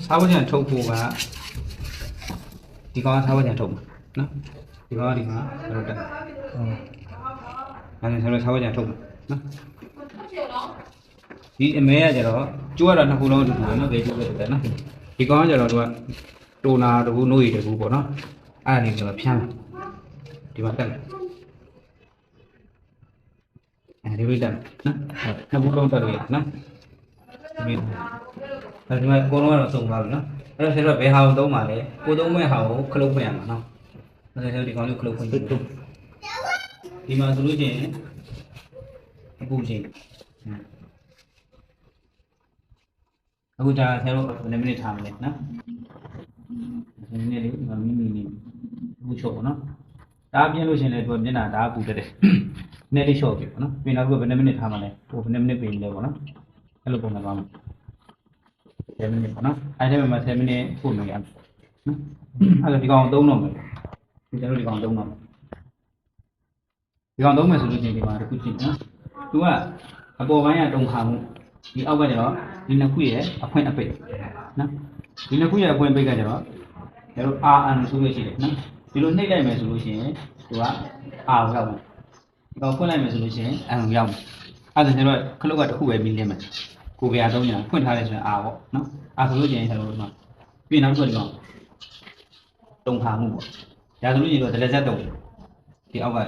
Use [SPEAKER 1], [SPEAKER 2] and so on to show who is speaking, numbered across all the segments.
[SPEAKER 1] စားဖို့ကြံထုတ်ဖို့ကဒီကောင်စားဖို့ကြံထုတ်မှာနော်ဒီကောင်ကဒီမှာတော့တက်အဲ့ဒါဆိုတော့စားဖို့ကြံထုတ်မှာနော်ဒီအမဲကကျတော့ကျိုးရတာနှစ်ခုလုံးတူတယ်နော်ဘယ်ကျိုးလဲတဲ့နော်ဒီကောင်ကကျတော့သူကတိုနာတကူနိုးရည်တကူပေါ့နော်အဲ့ဒါလေးဆိုတော့ဖြန်းလာဒီမှာတက်လာအဲဒီလိုတက်နော်နှစ်ခုလုံးတက်လို့ရနော်ဒီမှာကိုလုံးကတော့စုံသွားပြီနော်အဲ့တော့ဆရာတို့ဘယ်ဟာကိုသုံးပါလဲကိုသုံးမဲ့ဟာကိုခလုတ်ဖွင့်ရမှာနော်အဲ့ဒါဆရာတို့ဒီကောင်လေးခလုတ်ဖွင့်ကြည့်ဒီမှာဆိုလို့ချင်းအခုချင်းအခုဒါဆရာတို့ဘယ်နှမိနစ်ထားမလဲနော်ဒီနေ့လေးမိနစ်အခုချုပ်ပါနော်ဒါပြင်းလို့ရှင်လေသူကမျက်နှာဒါပူတက်တယ်နည်းလေးလျှော့ပြီပေါ့နော်ပြင်တော့ဘယ်နှမိနစ်ထားမလဲဟိုဘယ်နှမိနစ်ပြင်လဲပေါ့နော်အဲ့လိုပုံစံပါမယ်10 မိနစ်ပေါ့နော်အဲ့ဒီမှာ10 မိနစ်ပို့လို့ရမယ်နော်အဲ့ဒါဒီကောင်သုံးတော့မယ်ဒီကျွန်တော်ဒီကောင်သုံးတော့ဒီကောင်သုံးမယ်ဆိုလို့ချင်းဒီမှာတစ်ခုချင်းနော်သူကအပေါ်ပိုင်းကတုံခါမှုဒီအောက်ကကျတော့ဒီနှစ်ခုရဲ့အဖွင့်အပိတ်နော်ဒီနှစ်ခုရဲ့အဖွင့်အပိတ်ကကျတော့ကျတော့ RN ဆိုလို့ရှိတယ်နော်ဒီလိုနှိပ်လိုက်မယ်ဆိုလို့ရှိရင်သူက R ရောက်မယ်ဒီကောင်ဖွင့်လိုက်မယ်ဆိုလို့ရှိရင် N ရောက်မယ်အဲ့ဒါကျတော့ခလုတ်ကတစ်ခုပဲပြီးလင်းမယ်ကိုပြာ3ညာဖွင့်ထားတယ်ဆိုရင် R ပေါ့နော်R ဆိုလို့ရှိရင်ကျွန်တော်တို့ကပြင်နောက်တစ်ခုဒီကောင်တုံခါမှုပေါ့ဒါဆိုလို့ရှိရင်တော့ဒလက်ဆက်တုံဒီအောက်က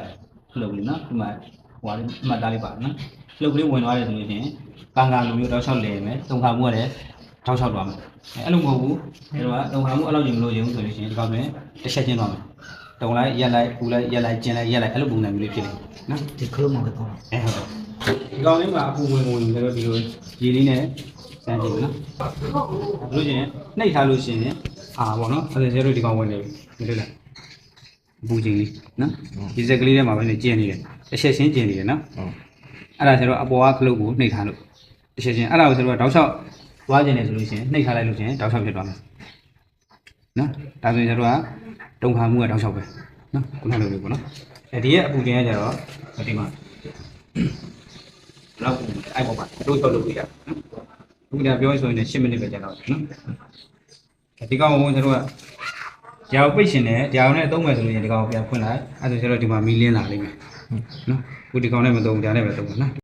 [SPEAKER 1] ခလုတ်လေးနော်ဒီမှာဟိုဟာလေးအမှတ်သားလေးပါနော်ခလုတ်ကလေးဝင်သွားတယ်ဆိုလို့ရှိရင်ကန်ကန်လိုမျိုးတောက်လျှောက်လဲမယ်တုံခါမှုကလည်းတောက်လျှောက်သွားမယ်အဲ့လိုမဟုတ်ဘူးအဲတော့တုံခါမှုအဲ့လိုကြီးမလို့ရင်ဆိုလို့ရှိရင်ဒီကောင်နဲ့တစ်ချက်ချင်းသွားမယ်တုံလိုက်ရက်လိုက်ပူလိုက်ရက်လိုက်ကျင်လိုက်ရက်လိုက်အဲ့လိုပုံစံမျိုးလေးဖြစ်နေနော်
[SPEAKER 2] ဒီခလုံးမှာတော့
[SPEAKER 1] ဟုတ်တယ်ဒီကောင်လေးမှာအပူဝင်ဝင်ဆိုတော့ဒီလိုရေလေးနဲ့စမ်းကြည့်မယ်နော်လို့ရှိရင်နှိပ်ထားလို့ရှိရင်ပေါ့နော်အဲ့ဒါကျတော့ဒီကောင်ဝင်နေပြီတွေ့လားအပူချင်းလေးနော်ဒီစက်ကလေးထဲမှာပဲနေကျင်နေတယ်တစ်ချက်ချင်းကျင်နေတယ်နော်အဲ့ဒါကျတော့အပေါ်ကခလုတ်ကိုနှိပ်ထားလို့တစ်ချက်ချင်းအဲ့ဒါကိုကျတော့တောက်လျှောက်သွားကျင်နေဆိုလို့ရှိရင်နှိပ်ထားလိုက်လို့ရှိရင်တောက်လျှောက်ဖြစ်သွားမယ်နော်ဒါဆိုရင်ကျတော့တုံခါမှုကတောက်လျှောက်ပဲနော်ခုနလိုလေးပေါ့နော်အဲဒီရဲ့အပူချင်းကကျတော့ဒီမှာလောက်အဲ့ပေါ်မှာတို့ထုတ်လို့ပြရနော်ဒီကပြောဆိုရင်10 မိနစ်ပဲကြာတော့နော်ဒီကောင်ကကျွန်တော်ကကြာပိတ်ရှင်တယ်ကြာအောင်နဲ့သုံးမယ်ဆိုလို့ရင်ဒီကောင်ကိုပြန်ဖွင့်လိုက်အဲ့ဒါဆိုကျတော့ဒီမှာမီလင်းလာလိမ့်မယ်နော်ခုဒီကောင်နဲ့မသုံးကြာနဲ့ပဲသုံးပါနော်